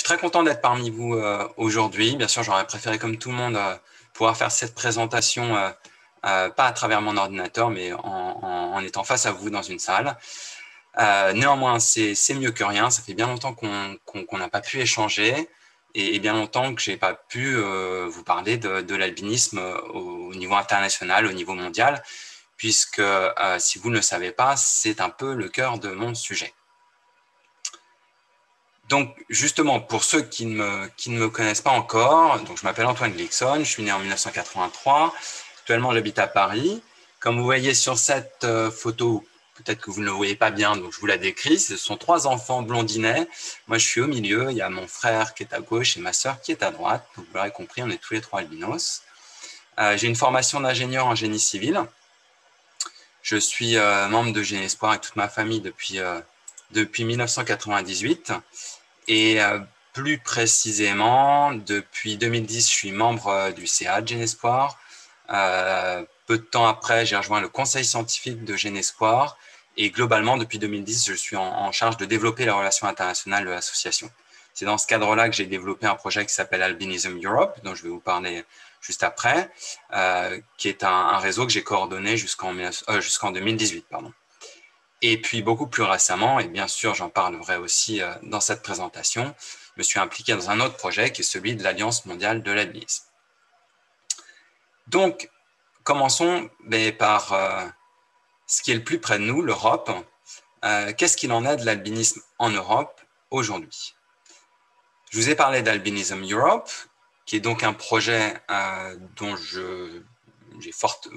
très content d'être parmi vous aujourd'hui. Bien sûr, j'aurais préféré, comme tout le monde, pouvoir faire cette présentation, pas à travers mon ordinateur, mais en étant face à vous dans une salle. Néanmoins, c'est mieux que rien. Ça fait bien longtemps qu'on n'a pas pu échanger et bien longtemps que je n'ai pas pu vous parler de l'albinisme au niveau international, au niveau mondial, puisque, si vous ne le savez pas, c'est un peu le cœur de mon sujet. Donc, justement, pour ceux qui ne me connaissent pas encore, donc je m'appelle Antoine Glickson, je suis né en 1983. Actuellement, j'habite à Paris. Comme vous voyez sur cette photo, peut-être que vous ne le voyez pas bien, donc je vous la décris. Ce sont 3 enfants blondinets. Moi, je suis au milieu. Il y a mon frère qui est à gauche et ma sœur qui est à droite. Donc, vous l'aurez compris, on est tous les 3 albinos. J'ai une formation d'ingénieur en génie civil. Je suis membre de Génespoir avec toute ma famille depuis 1998. Et plus précisément, depuis 2010, je suis membre du CA de Génespoir. Peu de temps après, j'ai rejoint le conseil scientifique de Génespoir. Et globalement, depuis 2010, je suis en charge de développer les relations internationales de l'association. C'est dans ce cadre-là que j'ai développé un projet qui s'appelle Albinism Europe, dont je vais vous parler juste après, qui est un réseau que j'ai coordonné jusqu'en 2018. Pardon. Et puis, beaucoup plus récemment, et bien sûr, j'en parlerai aussi dans cette présentation, je me suis impliqué dans un autre projet qui est celui de l'Alliance mondiale de l'albinisme. Donc, commençons par ce qui est le plus près de nous, l'Europe. Qu'est-ce qu'il en est de l'albinisme en Europe aujourd'hui? Je vous ai parlé d'Albinism Europe, qui est donc un projet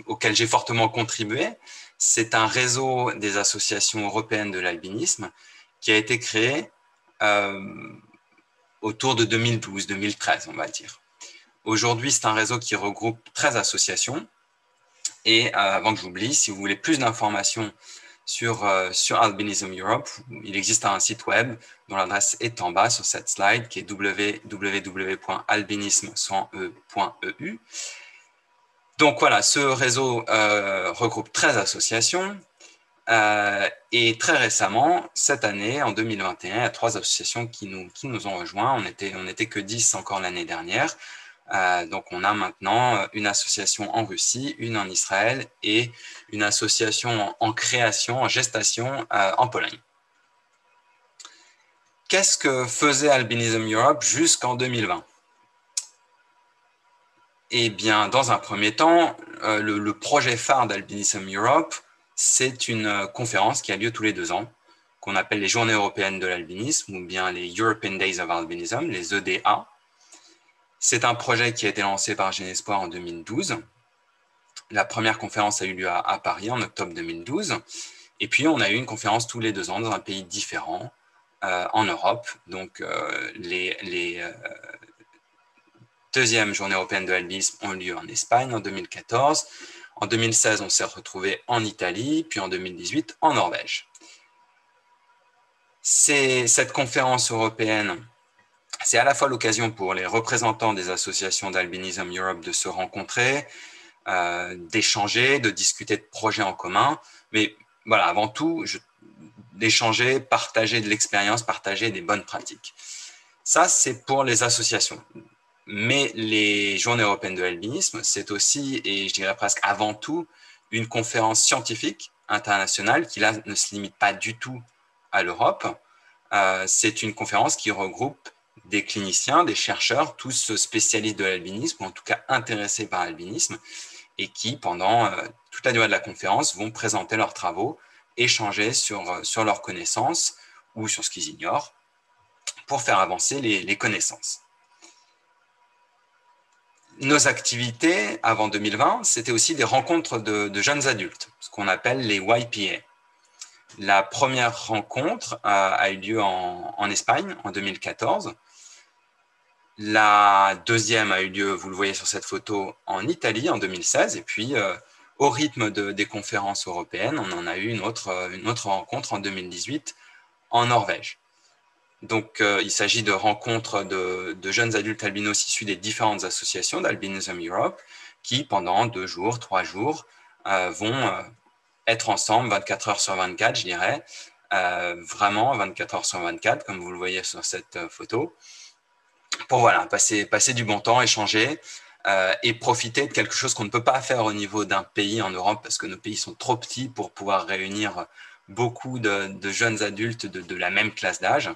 auquel j'ai fortement contribué. C'est un réseau des associations européennes de l'albinisme qui a été créé autour de 2012-2013, on va dire. Aujourd'hui, c'est un réseau qui regroupe 13 associations. Et avant que j'oublie, si vous voulez plus d'informations sur Albinism Europe, il existe un site web dont l'adresse est en bas sur cette slide, qui est www.albinisme.eu. Donc voilà, ce réseau regroupe 13 associations et très récemment, cette année, en 2021, il y a 3 associations qui nous ont rejoints. On n'était que 10 encore l'année dernière. Donc on a maintenant une association en Russie, une en Israël et une association en création, en gestation en Pologne. Qu'est-ce que faisait Albinism Europe jusqu'en 2020? Eh bien, dans un premier temps, le projet phare d'Albinism Europe, c'est une conférence qui a lieu tous les 2 ans, qu'on appelle les Journées européennes de l'albinisme ou bien les European Days of Albinism, les EDA. C'est un projet qui a été lancé par Génespoir en 2012. La première conférence a eu lieu à Paris en octobre 2012. Et puis, on a eu une conférence tous les 2 ans dans un pays différent en Europe. Donc, les deuxièmes journées européennes de l'albinisme ont lieu en Espagne en 2014. En 2016, on s'est retrouvé en Italie, puis en 2018 en Norvège. Cette conférence européenne, c'est à la fois l'occasion pour les représentants des associations d'Albinism Europe de se rencontrer, d'échanger, de discuter de projets en commun, mais voilà, avant tout, d'échanger, partager de l'expérience, partager des bonnes pratiques. Ça, c'est pour les associations. Mais les Journées européennes de l'albinisme, c'est aussi, et je dirais presque avant tout, une conférence scientifique internationale qui là ne se limite pas du tout à l'Europe. C'est une conférence qui regroupe des cliniciens, des chercheurs, tous spécialistes de l'albinisme, ou en tout cas intéressés par l'albinisme, et qui, pendant toute la durée de la conférence, vont présenter leurs travaux, échanger sur leurs connaissances ou sur ce qu'ils ignorent, pour faire avancer les connaissances. Nos activités avant 2020, c'était aussi des rencontres de jeunes adultes, ce qu'on appelle les YPA. La première rencontre a eu lieu en Espagne en 2014. La deuxième a eu lieu, vous le voyez sur cette photo, en Italie en 2016. Et puis, au rythme des conférences européennes, on en a eu une autre rencontre en 2018 en Norvège. Donc, il s'agit de rencontres de jeunes adultes albinos issus des différentes associations d'Albinism Europe qui, pendant 2 jours, 3 jours, vont être ensemble 24 heures sur 24, je dirais, vraiment 24 heures sur 24, comme vous le voyez sur cette photo, voilà, passer du bon temps, échanger et profiter de quelque chose qu'on ne peut pas faire au niveau d'un pays en Europe parce que nos pays sont trop petits pour pouvoir réunir beaucoup de jeunes adultes de la même classe d'âge,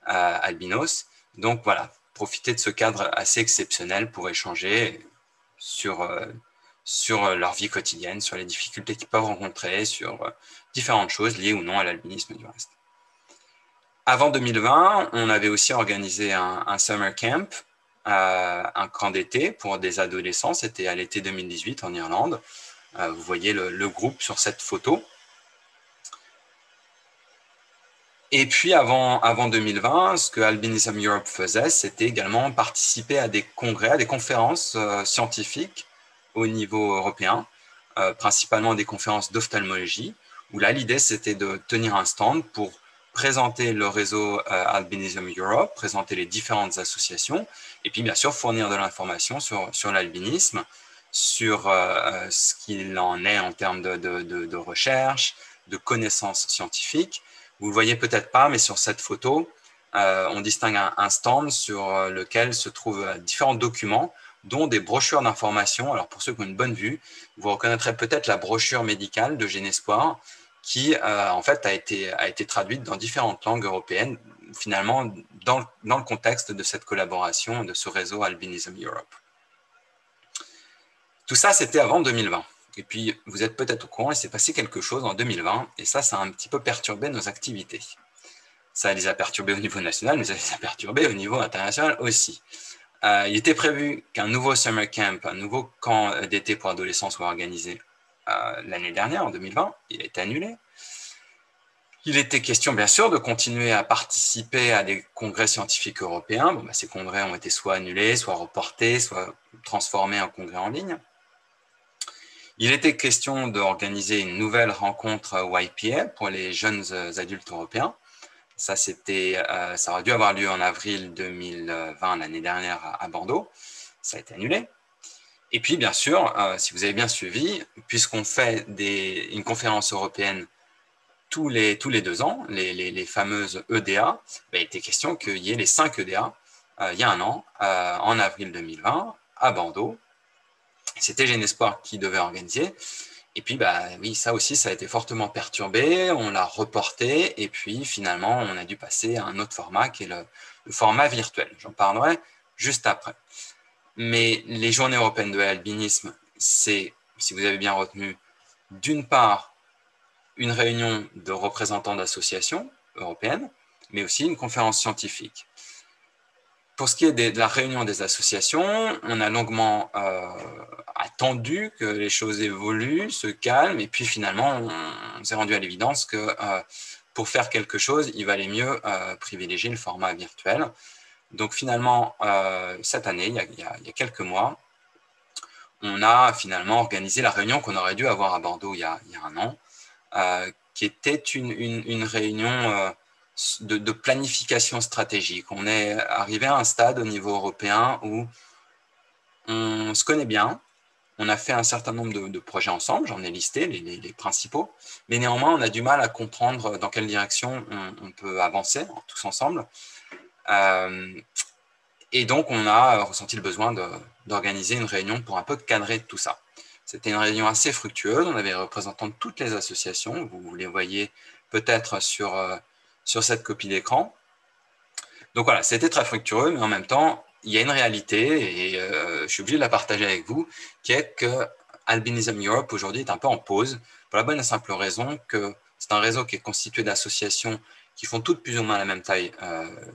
albinos. Donc voilà, profiter de ce cadre assez exceptionnel pour échanger sur leur vie quotidienne, sur les difficultés qu'ils peuvent rencontrer, sur différentes choses liées ou non à l'albinisme du reste. Avant 2020, on avait aussi organisé un summer camp, un camp d'été pour des adolescents. C'était à l'été 2018 en Irlande. Vous voyez le groupe sur cette photo. Et puis, avant 2020, ce que Albinism Europe faisait, c'était également participer à des congrès, à des conférences scientifiques au niveau européen, principalement des conférences d'ophtalmologie, où là, l'idée, c'était de tenir un stand pour présenter le réseau Albinism Europe, présenter les différentes associations, et puis, bien sûr, fournir de l'information sur l'albinisme, sur ce qu'il en est en termes de recherche, de connaissances scientifiques. Vous ne le voyez peut-être pas, mais sur cette photo, on distingue un stand sur lequel se trouvent différents documents, dont des brochures d'information. Alors, pour ceux qui ont une bonne vue, vous reconnaîtrez peut-être la brochure médicale de Genespoir, qui, en fait, a été traduite dans différentes langues européennes, finalement, dans le contexte de cette collaboration, de ce réseau Albinism Europe. Tout ça, c'était avant 2020. Et puis, vous êtes peut-être au courant, il s'est passé quelque chose en 2020, et ça a un petit peu perturbé nos activités. Ça les a perturbés au niveau national, mais ça les a perturbés au niveau international aussi. Il était prévu qu'un nouveau summer camp, un nouveau camp d'été pour adolescents soit organisé l'année dernière, en 2020. Il a été annulé. Il était question, bien sûr, de continuer à participer à des congrès scientifiques européens. Bon, ces congrès ont été soit annulés, soit reportés, soit transformés en congrès en ligne. Il était question d'organiser une nouvelle rencontre YPA pour les jeunes adultes européens. Ça aurait dû avoir lieu en avril 2020, l'année dernière, à Bordeaux. Ça a été annulé. Et puis, bien sûr, si vous avez bien suivi, puisqu'on fait une conférence européenne tous les 2 ans, les fameuses EDA, il était question qu'il y ait les 5 EDA il y a un an, en avril 2020, à Bordeaux. C'était Genespoir qui devait organiser. Et puis, oui, ça aussi, ça a été fortement perturbé. On l'a reporté. Et puis, finalement, on a dû passer à un autre format qui est le format virtuel. J'en parlerai juste après. Mais les journées européennes de l'albinisme, c'est, si vous avez bien retenu, d'une part, une réunion de représentants d'associations européennes, mais aussi une conférence scientifique. Pour ce qui est de la réunion des associations, on a longuement attendu que les choses évoluent, se calment, et puis finalement, on s'est rendu à l'évidence que pour faire quelque chose, il valait mieux privilégier le format virtuel. Donc finalement, cette année, il y a quelques mois, on a finalement organisé la réunion qu'on aurait dû avoir à Bordeaux il y a un an, qui était une réunion de planification stratégique. On est arrivé à un stade au niveau européen où on se connaît bien, on a fait un certain nombre de projets ensemble, j'en ai listé les principaux, mais néanmoins, on a du mal à comprendre dans quelle direction on peut avancer tous ensemble. Et donc, on a ressenti le besoin d'organiser une réunion pour un peu cadrer tout ça. C'était une réunion assez fructueuse, on avait des représentants de toutes les associations, vous les voyez peut-être sur cette copie d'écran. Donc voilà, c'était très fructueux, mais en même temps, il y a une réalité, et je suis obligé de la partager avec vous, qui est que Albinism Europe aujourd'hui est un peu en pause, pour la bonne et simple raison que c'est un réseau qui est constitué d'associations qui font toutes plus ou moins la même taille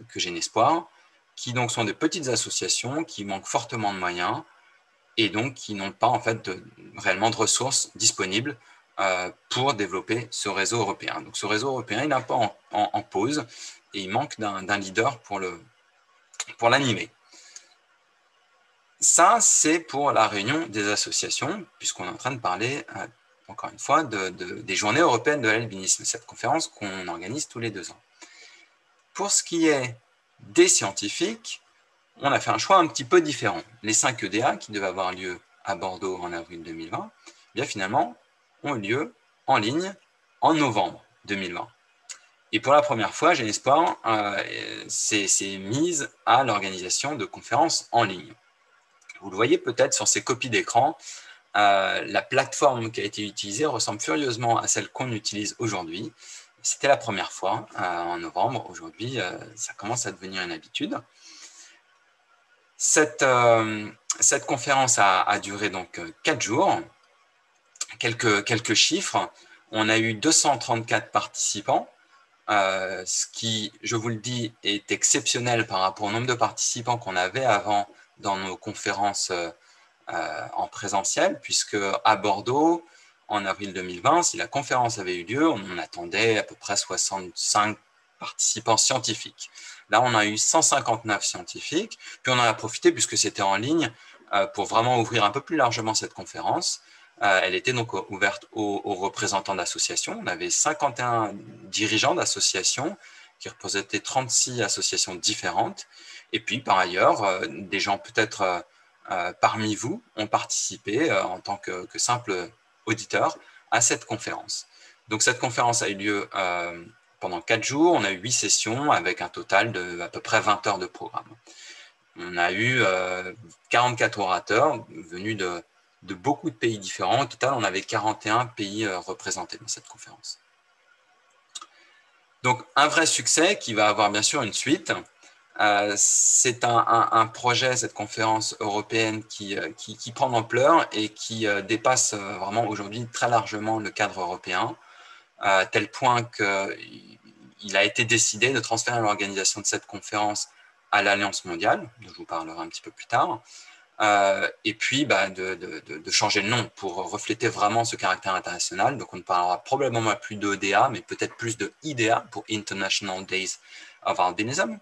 que Genespoir, qui donc sont des petites associations qui manquent fortement de moyens, et donc qui n'ont pas en fait réellement de ressources disponibles pour développer ce réseau européen. Donc ce réseau européen, il est un peu en pause, et il manque d'un leader pour l'animer. Ça, c'est pour la réunion des associations, puisqu'on est en train de parler, encore une fois, des journées européennes de l'albinisme, cette conférence qu'on organise tous les 2 ans. Pour ce qui est des scientifiques, on a fait un choix un petit peu différent. Les 5 EDA, qui devaient avoir lieu à Bordeaux en avril 2020, bien finalement, ont eu lieu en ligne en novembre 2020. Et pour la première fois, Genespoir s'est mise à l'organisation de conférences en ligne. Vous le voyez peut-être sur ces copies d'écran, la plateforme qui a été utilisée ressemble furieusement à celle qu'on utilise aujourd'hui. C'était la première fois en novembre. Aujourd'hui, ça commence à devenir une habitude. Cette conférence a duré donc 4 jours. Quelques chiffres. On a eu 234 participants, ce qui, je vous le dis, est exceptionnel par rapport au nombre de participants qu'on avait avant dans nos conférences en présentiel, puisque à Bordeaux, en avril 2020, si la conférence avait eu lieu, on attendait à peu près 65 participants scientifiques. Là, on a eu 159 scientifiques, puis on en a profité, puisque c'était en ligne, pour vraiment ouvrir un peu plus largement cette conférence. Elle était donc ouverte aux représentants d'associations. On avait 51 dirigeants d'associations qui représentaient 36 associations différentes. Et puis, par ailleurs, des gens peut-être parmi vous ont participé en tant que simple auditeur à cette conférence. Donc, cette conférence a eu lieu pendant 4 jours. On a eu 8 sessions avec un total de à peu près 20 heures de programme. On a eu 44 orateurs venus de beaucoup de pays différents. Au total, on avait 41 pays représentés dans cette conférence. Donc, un vrai succès qui va avoir bien sûr une suite. C'est un projet, cette conférence européenne, qui prend d'ampleur et qui dépasse vraiment aujourd'hui très largement le cadre européen, à tel point qu'il a été décidé de transférer l'organisation de cette conférence à l'Alliance mondiale, dont je vous parlerai un petit peu plus tard, et puis de changer le nom pour refléter vraiment ce caractère international. Donc on ne parlera probablement plus d'ODA, mais peut-être plus de IDEA, pour International Days of Albinism.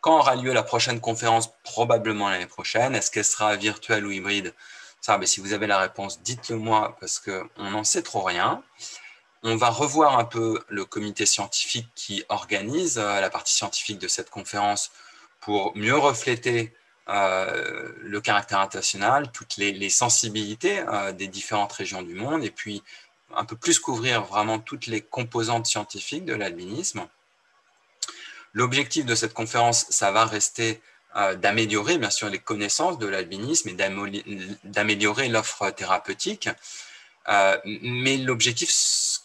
Quand aura lieu la prochaine conférence? Probablement l'année prochaine. Est-ce qu'elle sera virtuelle ou hybride? Ça, mais si vous avez la réponse, dites-le moi, parce qu'on n'en sait trop rien. On va revoir un peu le comité scientifique qui organise la partie scientifique de cette conférence pour mieux refléter le caractère international, toutes les sensibilités des différentes régions du monde, et puis un peu plus couvrir vraiment toutes les composantes scientifiques de l'albinisme. L'objectif de cette conférence, ça va rester d'améliorer bien sûr les connaissances de l'albinisme et d'améliorer l'offre thérapeutique. Mais l'objectif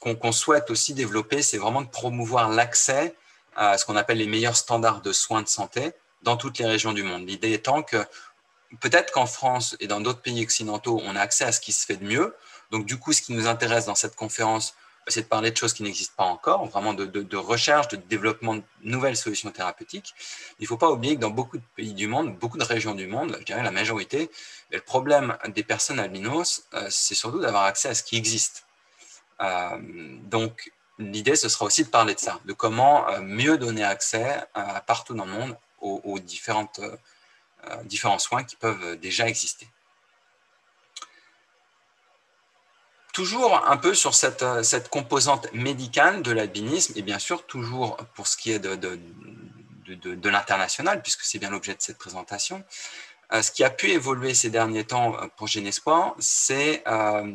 qu'on souhaite aussi développer, c'est vraiment de promouvoir l'accès à ce qu'on appelle les meilleurs standards de soins de santé dans toutes les régions du monde. L'idée étant que peut-être qu'en France et dans d'autres pays occidentaux, on a accès à ce qui se fait de mieux. Donc du coup, ce qui nous intéresse dans cette conférence, c'est de parler de choses qui n'existent pas encore, vraiment de recherche, de développement de nouvelles solutions thérapeutiques. Il ne faut pas oublier que dans beaucoup de pays du monde, beaucoup de régions du monde, je dirais la majorité, le problème des personnes albinos, c'est surtout d'avoir accès à ce qui existe. Donc, l'idée, ce sera aussi de parler de ça, de comment mieux donner accès partout dans le monde aux différents soins qui peuvent déjà exister. Toujours un peu sur cette composante médicale de l'albinisme, et bien sûr toujours pour ce qui est de l'international, puisque c'est bien l'objet de cette présentation. Ce qui a pu évoluer ces derniers temps pour Genespoir, c'est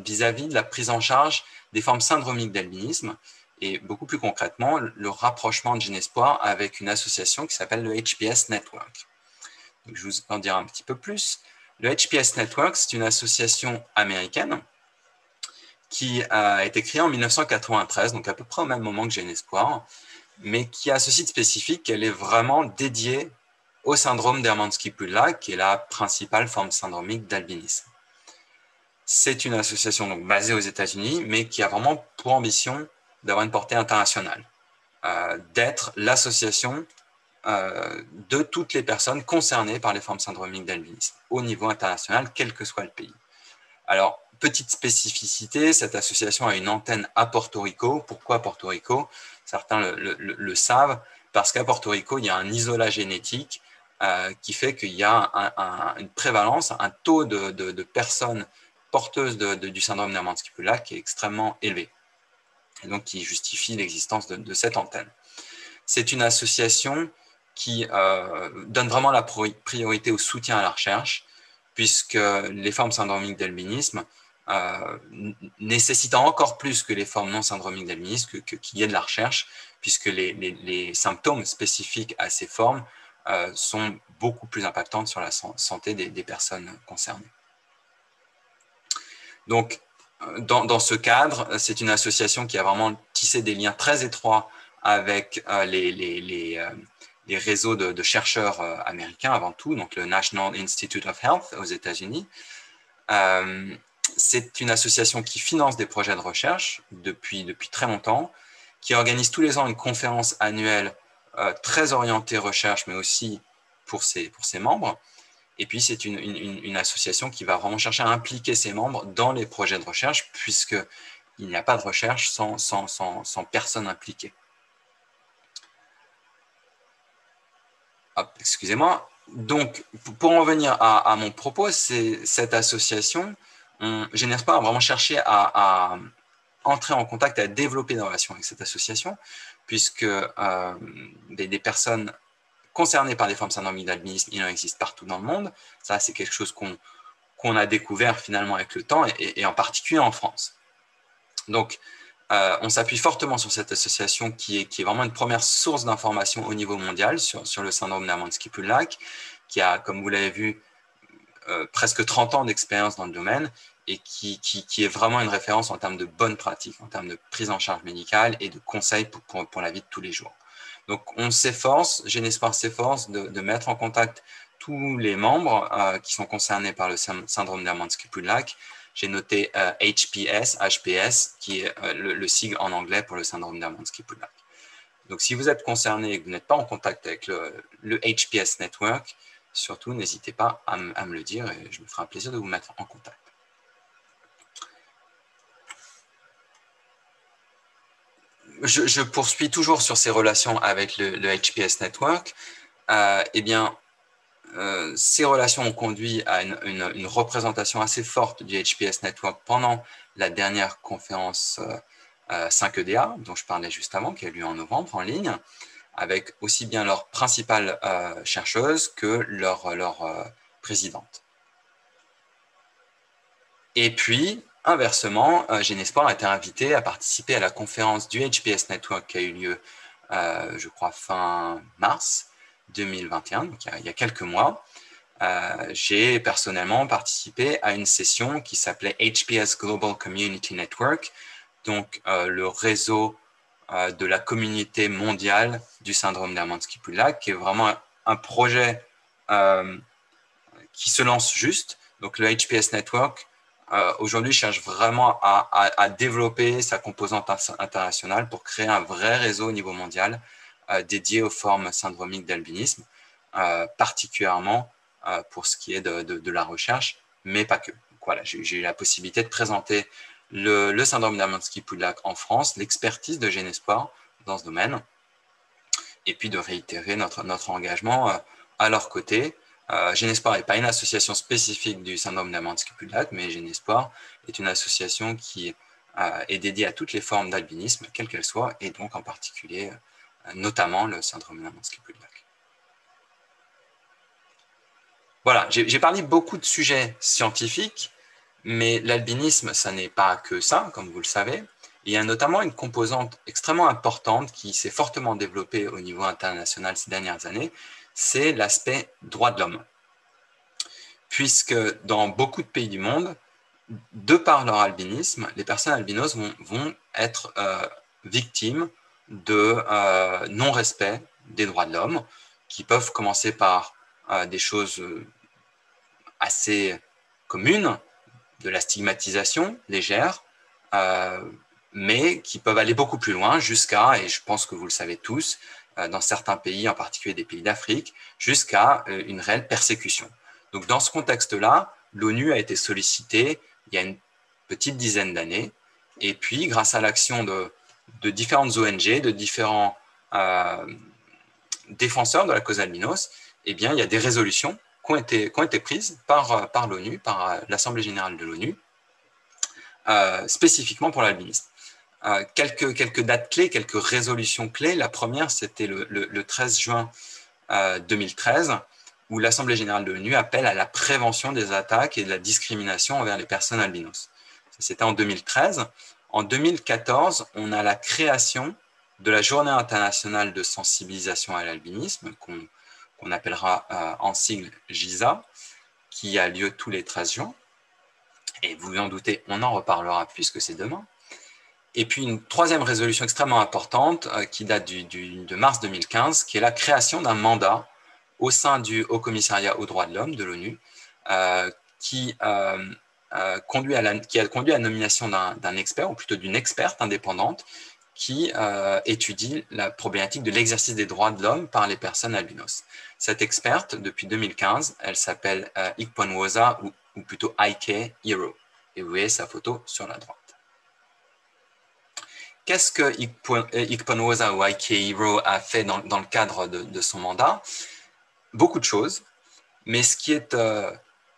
vis-à-vis de la prise en charge des formes syndromiques d'albinisme, et beaucoup plus concrètement, le rapprochement de Genespoir avec une association qui s'appelle le HPS Network. Donc, je vous en dirai un petit peu plus. Le HPS Network, c'est une association américaine qui a été créée en 1993, donc à peu près au même moment que Genespoir, mais qui a ceci de spécifique qu'elle est vraiment dédiée au syndrome d'Hermansky-Pudlak, qui est la principale forme syndromique d'albinisme. C'est une association donc basée aux États-Unis, mais qui a vraiment pour ambition d'avoir une portée internationale, d'être l'association de toutes les personnes concernées par les formes syndromiques d'albinisme, au niveau international, quel que soit le pays. Alors, petite spécificité, cette association a une antenne à Porto Rico. Pourquoi Porto Rico? Certains le savent, parce qu'à Porto Rico, il y a un isolat génétique qui fait qu'il y a une prévalence, un taux de personnes porteuses du syndrome d'Hermansky-Pudlak qui est extrêmement élevé, et donc qui justifie l'existence de cette antenne. C'est une association qui donne vraiment la priorité au soutien à la recherche, puisque les formes syndromiques d'albinisme nécessitant encore plus que les formes non syndromiques d'albinisme qu'il y ait de la recherche, puisque les symptômes spécifiques à ces formes sont beaucoup plus impactantes sur la santé des personnes concernées. Donc, dans ce cadre, c'est une association qui a vraiment tissé des liens très étroits avec les réseaux de chercheurs américains avant tout, donc le National Institute of Health aux États-Unis. C'est une association qui finance des projets de recherche depuis très longtemps, qui organise tous les ans une conférence annuelle très orientée recherche, mais aussi pour ses membres. Et puis, c'est une association qui va vraiment chercher à impliquer ses membres dans les projets de recherche, puisqu'il n'y a pas de recherche sans personne impliquée. Excusez-moi. Donc, pour en venir à mon propos, c'est cette association, Genespoir a vraiment cherché à entrer en contact et à développer des relations avec cette association, puisque des personnes concernées par des formes syndromiques d'albinisme, il en existe partout dans le monde. Ça, c'est quelque chose qu'on a découvert finalement avec le temps, et en particulier en France. Donc, on s'appuie fortement sur cette association qui est vraiment une première source d'information au niveau mondial sur le syndrome d'Hermansky-Pudlak, qui a, comme vous l'avez vu, presque 30 ans d'expérience dans le domaine, et qui est vraiment une référence en termes de bonnes pratiques, en termes de prise en charge médicale et de conseils pour la vie de tous les jours. Donc, on s'efforce, Genespoir s'efforce de mettre en contact tous les membres qui sont concernés par le syndrome d'Hermansky-Pudlak. J'ai noté HPS, qui est le sigle en anglais pour le syndrome d'Hermansky-Pudlak. Donc, si vous êtes concerné et que vous n'êtes pas en contact avec le HPS Network, surtout, n'hésitez pas à me le dire et je me ferai un plaisir de vous mettre en contact. Je poursuis toujours sur ces relations avec le HPS Network. Eh bien, ces relations ont conduit à une représentation assez forte du HPS Network pendant la dernière conférence 5EDA, dont je parlais juste avant, qui a eu lieu en novembre en ligne, avec aussi bien leur principale chercheuse que leur présidente. Et puis, inversement, Genespoir a été invité à participer à la conférence du HPS Network qui a eu lieu, je crois, fin mars 2021, donc il y a quelques mois. J'ai personnellement participé à une session qui s'appelait HPS Global Community Network, donc le réseau de la communauté mondiale du syndrome d'Hermansky-Pudlak, qui est vraiment un projet qui se lance juste. Donc le HPS Network, aujourd'hui, cherche vraiment à développer sa composante internationale pour créer un vrai réseau au niveau mondial dédié aux formes syndromiques d'albinisme, particulièrement pour ce qui est de la recherche, mais pas que. Donc, voilà, j'ai eu la possibilité de présenter le syndrome d'Hermansky-Pudlak en France, l'expertise de Genespoir dans ce domaine, et puis de réitérer notre engagement à leur côté. Genespoir n'est pas une association spécifique du syndrome d'Hermansky-Pudlak, mais Genespoir est une association qui est dédiée à toutes les formes d'albinisme, quelles qu'elles soient, et donc en particulier, notamment le syndrome d'Hermansky-Pudlak. Voilà, j'ai parlé beaucoup de sujets scientifiques, mais l'albinisme, ça n'est pas que ça, comme vous le savez. Il y a notamment une composante extrêmement importante qui s'est fortement développée au niveau international ces dernières années, c'est l'aspect droit de l'homme. Puisque dans beaucoup de pays du monde, de par leur albinisme, les personnes albinos vont être victimes de non-respect des droits de l'homme, qui peuvent commencer par des choses assez communes, de la stigmatisation légère, mais qui peuvent aller beaucoup plus loin jusqu'à, et je pense que vous le savez tous, dans certains pays, en particulier des pays d'Afrique, jusqu'à une réelle persécution. Donc dans ce contexte-là, l'ONU a été sollicitée il y a une petite dizaine d'années, et puis grâce à l'action de différentes ONG, de différents défenseurs de la cause albinos, eh bien, il y a des résolutions qui ont été prises par l'ONU, par l'Assemblée générale de l'ONU, spécifiquement pour l'albinisme. Quelques dates clés, quelques résolutions clés. La première, c'était le 13 juin 2013, où l'Assemblée générale de l'ONU appelle à la prévention des attaques et de la discrimination envers les personnes albinos. C'était en 2013. En 2014, on a la création de la Journée internationale de sensibilisation à l'albinisme, qu'on appellera en sigle JISA, qui a lieu tous les 13 juin. Et vous vous en doutez, on en reparlera puisque c'est demain. Et puis une troisième résolution extrêmement importante qui date de mars 2015, qui est la création d'un mandat au sein du Haut Commissariat aux droits de l'homme de l'ONU, qui a conduit à la nomination d'un expert, ou plutôt d'une experte indépendante, qui étudie la problématique de l'exercice des droits de l'homme par les personnes albinos. Cette experte, depuis 2015, elle s'appelle Ikponwosa, ou plutôt Ike Hiro. Et vous voyez sa photo sur la droite. Qu'est-ce que Ikponwosa ou Ike Hiro a fait dans le cadre de son mandat? Beaucoup de choses, mais ce qui est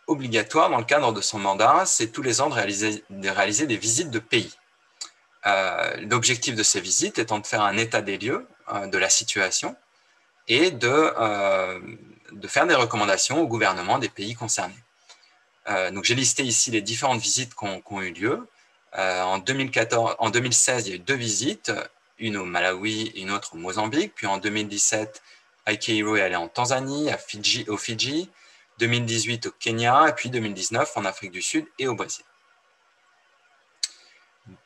obligatoire dans le cadre de son mandat, c'est tous les ans de réaliser des visites de pays. L'objectif de ces visites étant de faire un état des lieux de la situation et de faire des recommandations au gouvernement des pays concernés. Donc j'ai listé ici les différentes visites qui ont eu lieu. En 2016, il y a eu 2 visites, une au Malawi et une autre au Mozambique. Puis en 2017, Ike Hiro est allé en Tanzanie, au Fidji, 2018 au Kenya, et puis 2019 en Afrique du Sud et au Brésil.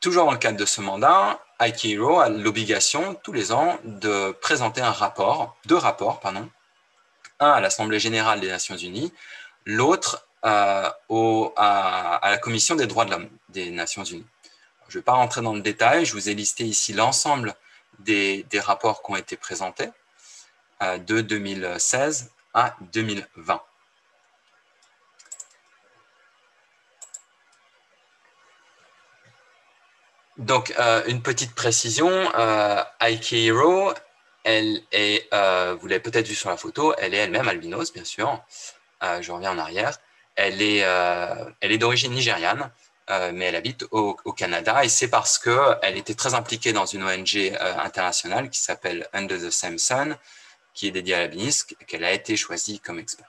Toujours dans le cadre de ce mandat, Ike Hiro a l'obligation tous les ans de présenter deux rapports, un à l'Assemblée générale des Nations Unies, l'autre à la Commission des droits de l'homme des Nations Unies. Je ne vais pas rentrer dans le détail, je vous ai listé ici l'ensemble des rapports qui ont été présentés de 2016 à 2020. Donc, une petite précision, Ike Hiro, elle est, vous l'avez peut-être vu sur la photo, elle est elle-même albinos, bien sûr. Je reviens en arrière. Elle est d'origine nigériane, mais elle habite au Canada, et c'est parce qu'elle était très impliquée dans une ONG internationale qui s'appelle Under the Same Sun, qui est dédiée à l'albinisme, qu'elle a été choisie comme experte.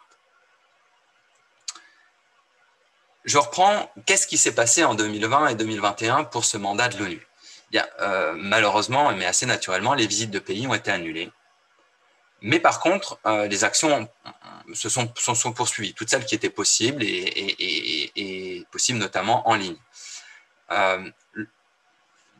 Je reprends, qu'est-ce qui s'est passé en 2020 et 2021 pour ce mandat de l'ONU? Malheureusement, mais assez naturellement, les visites de pays ont été annulées. Mais par contre, les actions se sont poursuivies, toutes celles qui étaient possibles et possibles notamment en ligne.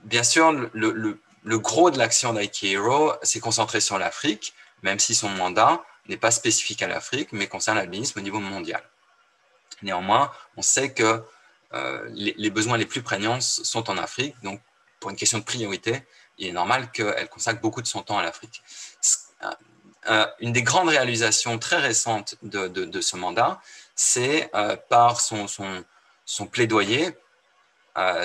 Bien sûr, le gros de l'action d'Ike Hiro s'est concentré sur l'Afrique, même si son mandat n'est pas spécifique à l'Afrique, mais concerne l'albinisme au niveau mondial. Néanmoins, on sait que les besoins les plus prégnants sont en Afrique, donc pour une question de priorité, il est normal qu'elle consacre beaucoup de son temps à l'Afrique. Une des grandes réalisations très récentes de ce mandat, c'est par son plaidoyer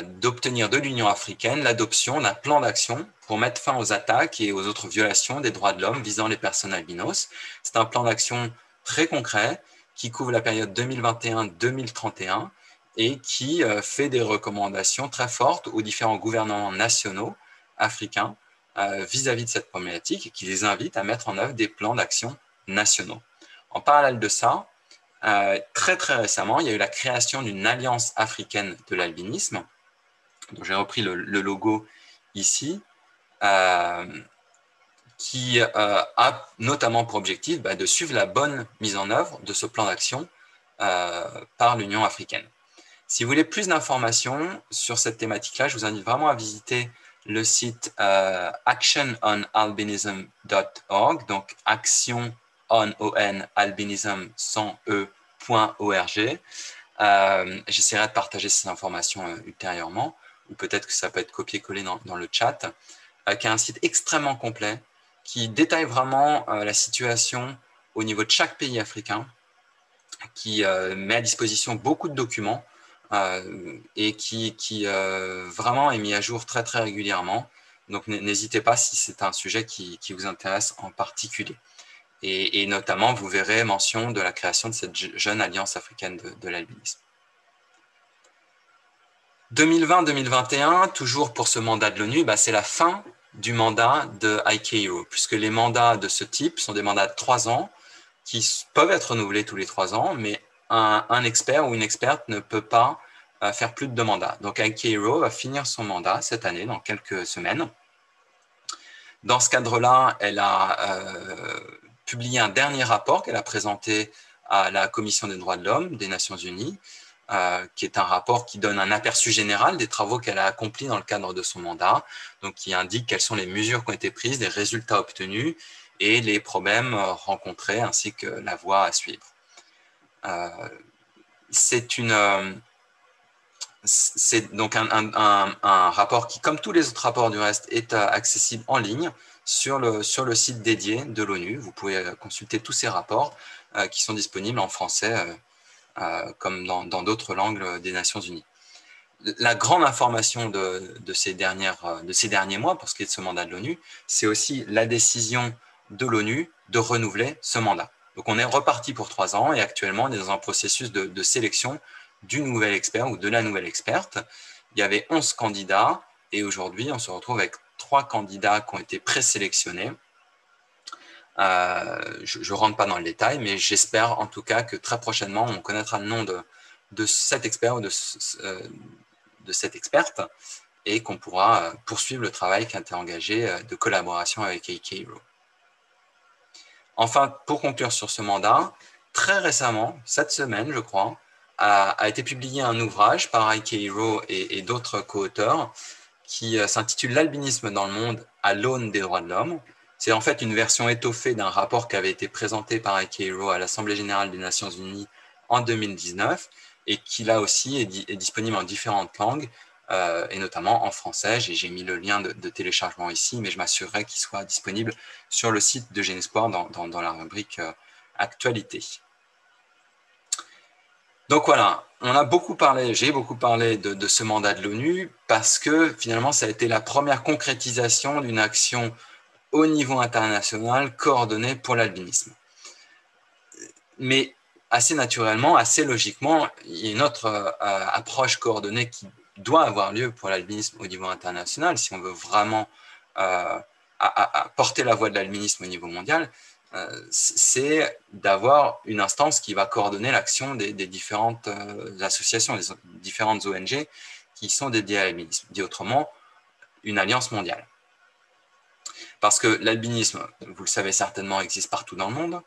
d'obtenir de l'Union africaine l'adoption d'un plan d'action pour mettre fin aux attaques et aux autres violations des droits de l'homme visant les personnes albinos. C'est un plan d'action très concret qui couvre la période 2021-2031 et qui fait des recommandations très fortes aux différents gouvernements nationaux africains vis-à-vis de cette problématique et qui les invite à mettre en œuvre des plans d'action nationaux. En parallèle de ça, très récemment, il y a eu la création d'une alliance africaine de l'albinisme, dont j'ai repris le logo ici, qui a notamment pour objectif de suivre la bonne mise en œuvre de ce plan d'action par l'Union africaine. Si vous voulez plus d'informations sur cette thématique-là, je vous invite vraiment à visiter le site actiononalbinism.org, donc action albinism sans e.org. J'essaierai de partager ces informations ultérieurement, ou peut-être que ça peut être copié-collé dans le chat, qui est un site extrêmement complet, qui détaille vraiment la situation au niveau de chaque pays africain, qui met à disposition beaucoup de documents et qui vraiment est mis à jour très régulièrement. Donc n'hésitez pas si c'est un sujet qui vous intéresse en particulier. Et notamment, vous verrez mention de la création de cette jeune alliance africaine de l'albinisme. 2020-2021, toujours pour ce mandat de l'ONU, c'est la fin du mandat de Ike Hiro, puisque les mandats de ce type sont des mandats de 3 ans qui peuvent être renouvelés tous les 3 ans, mais un expert ou une experte ne peut pas faire plus de 2 mandats. Donc Ike Hiro va finir son mandat cette année, dans quelques semaines. Dans ce cadre-là, elle a publié un dernier rapport qu'elle a présenté à la Commission des droits de l'homme des Nations Unies, qui est un rapport qui donne un aperçu général des travaux qu'elle a accomplis dans le cadre de son mandat, donc qui indique quelles sont les mesures qui ont été prises, les résultats obtenus et les problèmes rencontrés, ainsi que la voie à suivre. C'est donc un rapport qui, comme tous les autres rapports du reste, est accessible en ligne sur le site dédié de l'ONU. Vous pouvez consulter tous ces rapports qui sont disponibles en français comme dans d'autres langues des Nations Unies. La grande information de ces derniers mois, pour ce qui est de ce mandat de l'ONU, c'est aussi la décision de l'ONU de renouveler ce mandat. Donc on est reparti pour 3 ans et actuellement on est dans un processus de sélection du nouvel expert ou de la nouvelle experte. Il y avait 11 candidats et aujourd'hui on se retrouve avec 3 candidats qui ont été présélectionnés. Je ne rentre pas dans le détail, mais j'espère en tout cas que très prochainement on connaîtra le nom de cet expert ou de cette experte et qu'on pourra poursuivre le travail qui a été engagé de collaboration avec AK-Row. Enfin, pour conclure sur ce mandat, très récemment, cette semaine je crois, a été publié un ouvrage par AK-Row et d'autres co-auteurs qui s'intitule « L'albinisme dans le monde à l'aune des droits de l'homme ». C'est en fait une version étoffée d'un rapport qui avait été présenté par AK-Row à l'Assemblée générale des Nations Unies en 2019 et qui là aussi est disponible en différentes langues et notamment en français. J'ai mis le lien de téléchargement ici, mais je m'assurerai qu'il soit disponible sur le site de Genespoir dans la rubrique Actualité. Donc voilà, j'ai beaucoup parlé de ce mandat de l'ONU parce que finalement ça a été la première concrétisation d'une action au niveau international coordonnée pour l'albinisme. Mais assez naturellement, assez logiquement, il y a une autre approche coordonnée qui doit avoir lieu pour l'albinisme au niveau international si on veut vraiment porter la voix de l'albinisme au niveau mondial. C'est d'avoir une instance qui va coordonner l'action des différentes associations, des différentes ONG qui sont dédiées à l'albinisme. Dit autrement, une alliance mondiale. Parce que l'albinisme, vous le savez certainement, existe partout dans le monde.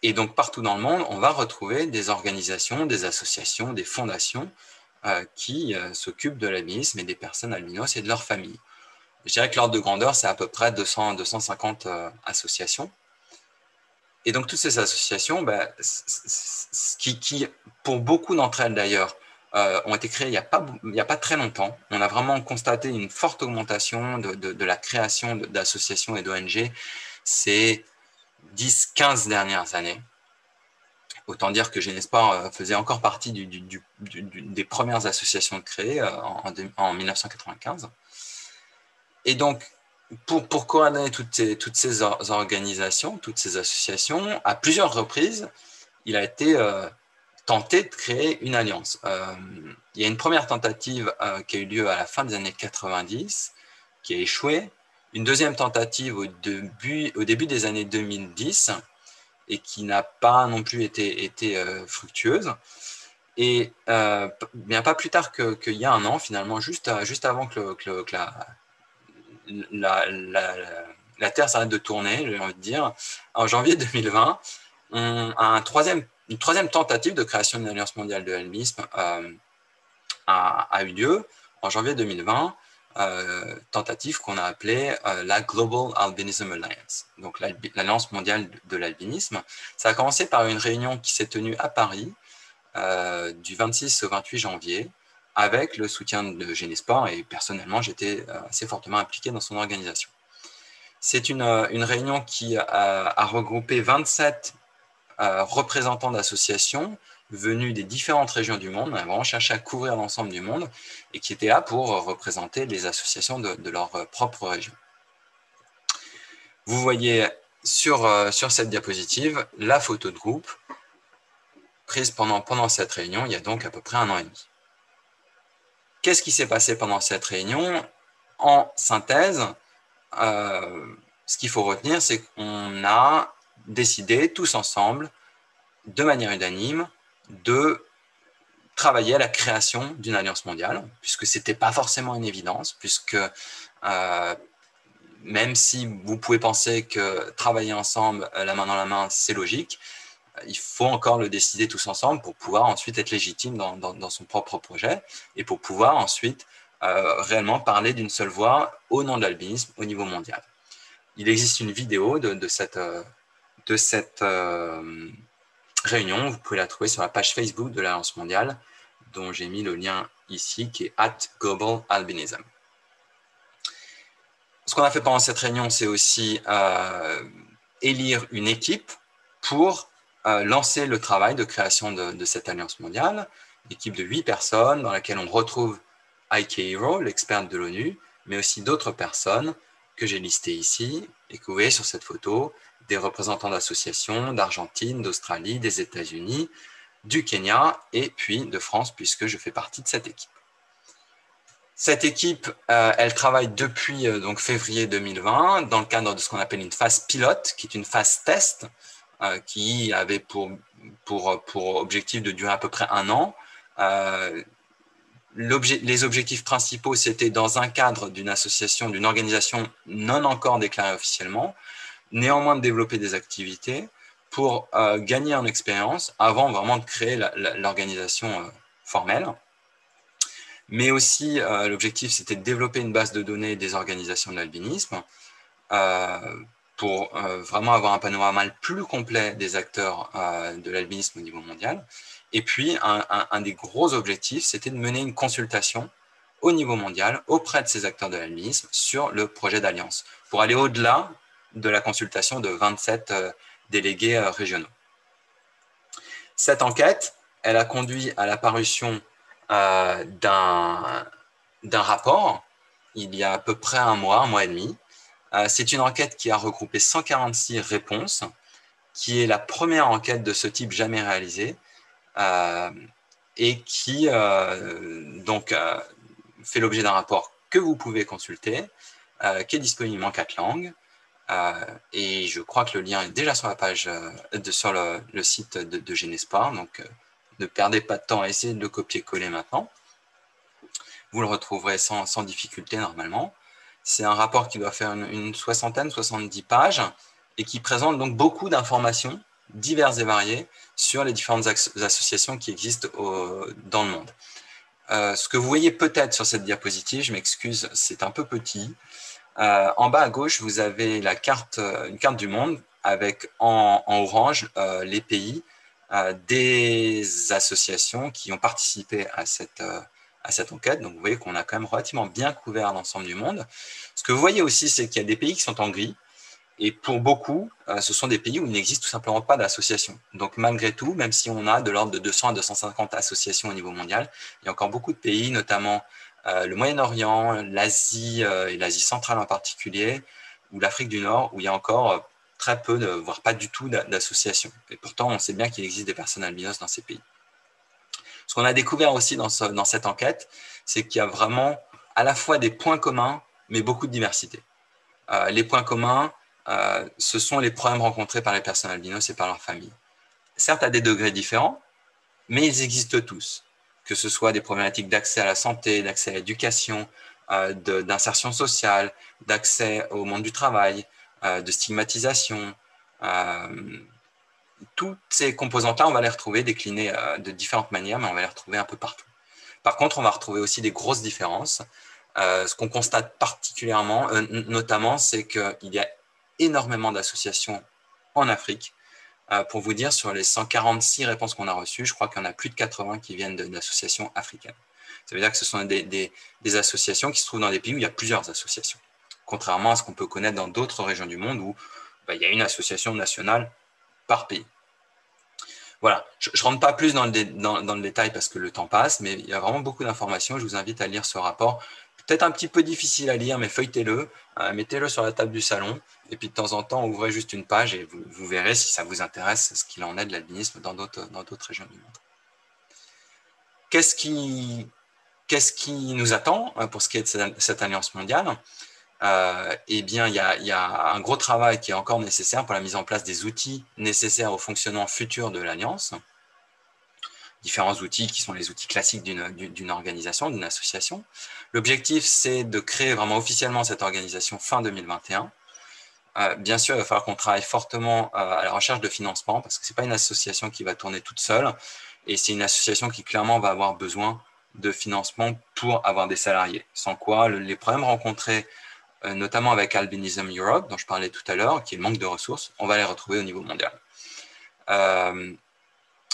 Et donc, partout dans le monde, on va retrouver des organisations, des associations, des fondations qui s'occupent de l'albinisme et des personnes albinos et de leurs familles. Je dirais que l'ordre de grandeur, c'est à peu près 200-250 associations. Et donc, toutes ces associations, qui pour beaucoup d'entre elles d'ailleurs, ont été créées il n'y a pas très longtemps. On a vraiment constaté une forte augmentation de la création d'associations et d'ONG ces 10-15 dernières années. Autant dire que Genespoir faisait encore partie des premières associations créées en 1995. Et donc, pour coordonner toutes ces organisations, toutes ces associations, à plusieurs reprises, il a été tenté de créer une alliance. Il y a une première tentative qui a eu lieu à la fin des années 90, qui a échoué. Une deuxième tentative au début des années 2010 et qui n'a pas non plus été fructueuse. Et bien pas plus tard qu'il y a un an, finalement, juste avant que la Terre s'arrête de tourner, j'ai envie de dire, en janvier 2020, une troisième tentative de création d'une alliance mondiale de l'albinisme a eu lieu en janvier 2020, tentative qu'on a appelée la Global Albinism Alliance, donc l'Alliance mondiale de l'albinisme. Ça a commencé par une réunion qui s'est tenue à Paris du 26 au 28 janvier avec le soutien de Genespoir et personnellement j'étais assez fortement impliqué dans son organisation. C'est une réunion qui a regroupé 27 représentants d'associations venus des différentes régions du monde. On a vraiment cherché à couvrir l'ensemble du monde et qui étaient là pour représenter les associations de leur propre région. Vous voyez sur cette diapositive la photo de groupe prise pendant cette réunion, il y a donc à peu près 1 an et demi. Qu'est-ce qui s'est passé pendant cette réunion? En synthèse, ce qu'il faut retenir, c'est qu'on a décidé tous ensemble, de manière unanime, de travailler à la création d'une alliance mondiale, puisque ce n'était pas forcément une évidence, puisque même si vous pouvez penser que travailler ensemble, la main dans la main, c'est logique, il faut encore le décider tous ensemble pour pouvoir ensuite être légitime dans son propre projet et pour pouvoir ensuite réellement parler d'une seule voix au nom de l'albinisme au niveau mondial. Il existe une vidéo de cette réunion, vous pouvez la trouver sur la page Facebook de l'Alliance mondiale, dont j'ai mis le lien ici, qui est @globalalbinism. Ce qu'on a fait pendant cette réunion, c'est aussi élire une équipe pour lancer le travail de création de cette Alliance mondiale, une équipe de 8 personnes dans laquelle on retrouve Heike Hero, l'experte de l'ONU, mais aussi d'autres personnes que j'ai listées ici et que vous voyez sur cette photo, des représentants d'associations d'Argentine, d'Australie, des États-Unis, du Kenya et puis de France, puisque je fais partie de cette équipe. Cette équipe, elle travaille depuis donc février 2020 dans le cadre de ce qu'on appelle une phase pilote, qui est une phase test, qui avait pour objectif de durer à peu près 1 an. Les objectifs principaux, c'était dans un cadre d'une association, d'une organisation non encore déclarée officiellement, néanmoins de développer des activités pour gagner en expérience avant vraiment de créer l'organisation formelle. Mais aussi, l'objectif, c'était de développer une base de données des organisations de l'albinisme pour vraiment avoir un panorama plus complet des acteurs de l'albinisme au niveau mondial. Et puis, un des gros objectifs, c'était de mener une consultation au niveau mondial auprès de ces acteurs de l'albinisme sur le projet d'alliance, pour aller au-delà de la consultation de 27 délégués régionaux. Cette enquête, elle a conduit à la parution d'un rapport il y a à peu près 1 mois et demi. C'est une enquête qui a regroupé 146 réponses, qui est la première enquête de ce type jamais réalisée et qui fait l'objet d'un rapport que vous pouvez consulter, qui est disponible en 4 langues. Et je crois que le lien est déjà sur la page, sur le site de Genespoir, donc ne perdez pas de temps à essayer de le copier-coller maintenant. Vous le retrouverez sans difficulté normalement. C'est un rapport qui doit faire une 70 pages et qui présente donc beaucoup d'informations diverses et variées sur les différentes associations qui existent dans le monde. Ce que vous voyez peut-être sur cette diapositive, je m'excuse, c'est un peu petit. En bas à gauche, vous avez une carte du monde avec en orange les pays des associations qui ont participé à cette enquête. Donc, vous voyez qu'on a quand même relativement bien couvert l'ensemble du monde. Ce que vous voyez aussi, c'est qu'il y a des pays qui sont en gris. Et pour beaucoup, ce sont des pays où il n'existe tout simplement pas d'association. Donc, malgré tout, même si on a de l'ordre de 200 à 250 associations au niveau mondial, il y a encore beaucoup de pays, notamment le Moyen-Orient, l'Asie et l'Asie centrale en particulier, ou l'Afrique du Nord, où il y a encore très peu, voire pas du tout d'associations. Et pourtant, on sait bien qu'il existe des personnes albinos dans ces pays. Ce qu'on a découvert aussi dans cette enquête, c'est qu'il y a vraiment à la fois des points communs, mais beaucoup de diversité. Les points communs, ce sont les problèmes rencontrés par les personnes albinos et par leurs familles. Certes, à des degrés différents, mais ils existent tous. Que ce soit des problématiques d'accès à la santé, d'accès à l'éducation, d'insertion sociale, d'accès au monde du travail, de stigmatisation. Toutes ces composantes-là, on va les retrouver déclinées de différentes manières, mais on va les retrouver un peu partout. Par contre, on va retrouver aussi des grosses différences. Ce qu'on constate particulièrement, notamment, c'est qu'il y a énormément d'associations en Afrique. Pour vous dire, sur les 146 réponses qu'on a reçues, je crois qu'il y en a plus de 80 qui viennent d'associations africaines. Ça veut dire que ce sont des associations qui se trouvent dans des pays où il y a plusieurs associations, contrairement à ce qu'on peut connaître dans d'autres régions du monde où il y a une association nationale par pays. Voilà, je ne rentre pas plus dans le détail parce que le temps passe, mais il y a vraiment beaucoup d'informations. Je vous invite à lire ce rapport. Peut-être un petit peu difficile à lire, mais feuilletez-le, mettez-le sur la table du salon, et puis de temps en temps, ouvrez juste une page et vous verrez si ça vous intéresse ce qu'il en est de l'albinisme dans d'autres régions du monde. Qu'est-ce qui nous attend pour ce qui est de cette alliance mondiale? Eh bien, il y a un gros travail qui est encore nécessaire pour la mise en place des outils nécessaires au fonctionnement futur de l'Alliance. différents outils qui sont les outils classiques d'une organisation, d'une association. L'objectif, c'est de créer vraiment officiellement cette organisation fin 2021. Bien sûr, il va falloir qu'on travaille fortement à la recherche de financement parce que ce n'est pas une association qui va tourner toute seule et c'est une association qui clairement va avoir besoin de financement pour avoir des salariés. Sans quoi, les problèmes rencontrés, notamment avec Albinism Europe, dont je parlais tout à l'heure, qui est le manque de ressources, on va les retrouver au niveau mondial.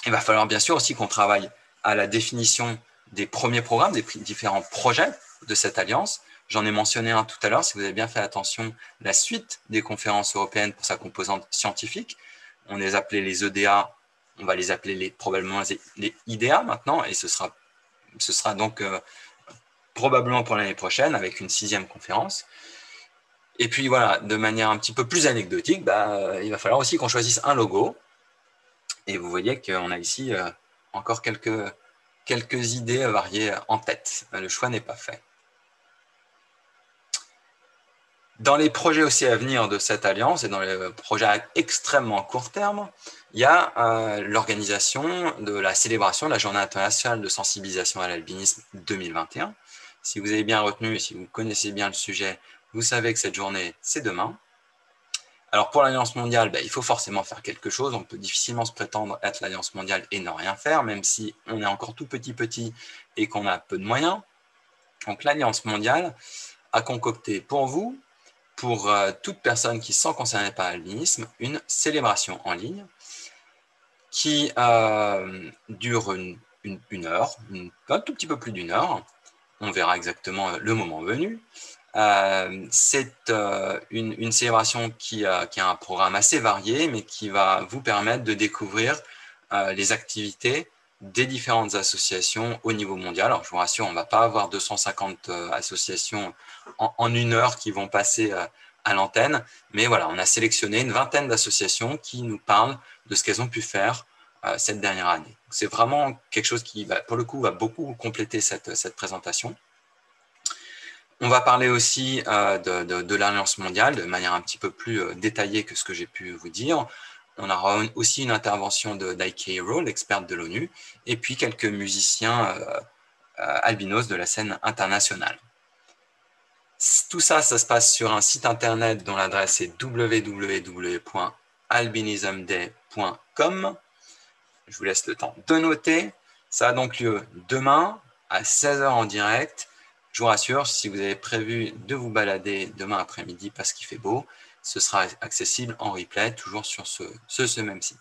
Il va falloir bien sûr aussi qu'on travaille à la définition des premiers programmes, des différents projets de cette alliance. J'en ai mentionné un tout à l'heure, si vous avez bien fait attention, la suite des conférences européennes pour sa composante scientifique. On les appelait les EDA, on va les appeler probablement les IDA maintenant, et ce sera donc probablement pour l'année prochaine avec une 6e conférence. Et puis voilà, de manière un petit peu plus anecdotique, il va falloir aussi qu'on choisisse un logo. Et vous voyez qu'on a ici encore quelques idées variées en tête. Le choix n'est pas fait. Dans les projets aussi à venir de cette alliance et dans les projets à extrêmement court terme, il y a l'organisation de la célébration de la Journée internationale de sensibilisation à l'albinisme 2021. Si vous avez bien retenu et si vous connaissez bien le sujet, vous savez que cette journée, c'est demain. Alors pour l'Alliance mondiale, il faut forcément faire quelque chose. On peut difficilement se prétendre être l'Alliance mondiale et ne rien faire, même si on est encore tout petit et qu'on a peu de moyens. Donc l'Alliance mondiale a concocté pour vous, pour toute personne qui ne sont concernées par l'albinisme, une célébration en ligne qui dure une heure, un tout petit peu plus d'une heure. On verra exactement le moment venu. C'est une célébration qui a un programme assez varié, mais qui va vous permettre de découvrir les activités des différentes associations au niveau mondial. Alors, je vous rassure, on ne va pas avoir 250 associations en une heure qui vont passer à l'antenne, mais voilà, on a sélectionné une vingtaine d'associations qui nous parlent de ce qu'elles ont pu faire cette dernière année. C'est vraiment quelque chose qui, pour le coup, va beaucoup compléter cette présentation. On va parler aussi de l'Alliance mondiale de manière un petit peu plus détaillée que ce que j'ai pu vous dire. On aura aussi une intervention d'IKERO, l'experte de l'ONU, et puis quelques musiciens albinos de la scène internationale. Tout ça, ça se passe sur un site internet dont l'adresse est www.albinismday.com. Je vous laisse le temps de noter. Ça a donc lieu demain à 16h en direct. Je vous rassure, si vous avez prévu de vous balader demain après-midi parce qu'il fait beau, ce sera accessible en replay, toujours sur ce même site.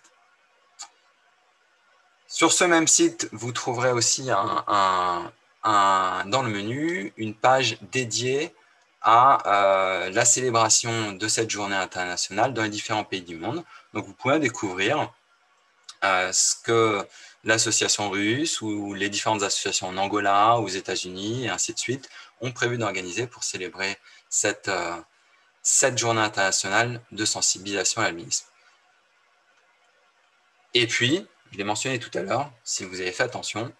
Sur ce même site, vous trouverez aussi dans le menu une page dédiée à la célébration de cette journée internationale dans les différents pays du monde. Donc, vous pouvez découvrir ce que l'association russe ou les différentes associations en Angola, aux États-Unis et ainsi de suite ont prévu d'organiser pour célébrer cette journée internationale de sensibilisation à l'albinisme. Et puis, je l'ai mentionné tout à l'heure, si vous avez fait attention,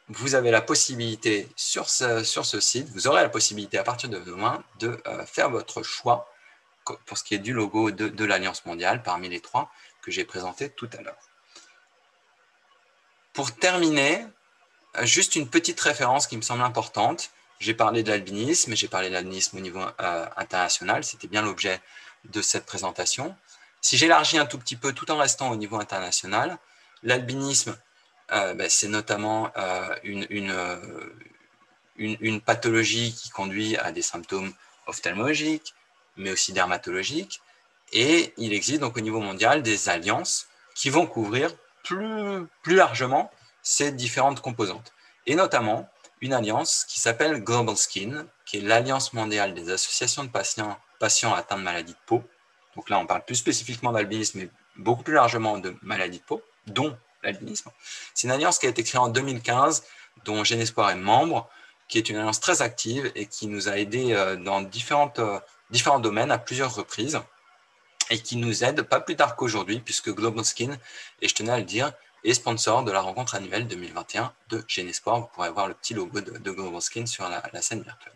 vous avez la possibilité sur ce site, vous aurez la possibilité à partir de demain de faire votre choix pour ce qui est du logo de l'Alliance mondiale parmi les 3 que j'ai présentés tout à l'heure. Pour terminer, juste une petite référence qui me semble importante. J'ai parlé de l'albinisme, et j'ai parlé de l'albinisme au niveau international. C'était bien l'objet de cette présentation. Si j'élargis un tout petit peu, tout en restant au niveau international, l'albinisme, c'est notamment une pathologie qui conduit à des symptômes ophtalmologiques, mais aussi dermatologiques. Et il existe donc au niveau mondial des alliances qui vont couvrir plus largement ces différentes composantes. Et notamment une alliance qui s'appelle Global Skin, qui est l'Alliance mondiale des associations de patients atteints de maladies de peau. Donc là, on parle plus spécifiquement d'albinisme, mais beaucoup plus largement de maladies de peau, dont l'albinisme. C'est une alliance qui a été créée en 2015, dont Genespoir est membre, qui est une alliance très active et qui nous a aidés dans différents domaines à plusieurs reprises, et qui nous aide pas plus tard qu'aujourd'hui, puisque Global Skin, et je tenais à le dire, est sponsor de la rencontre annuelle 2021 de Genespoir. Vous pourrez voir le petit logo de Global Skin sur la scène virtuelle.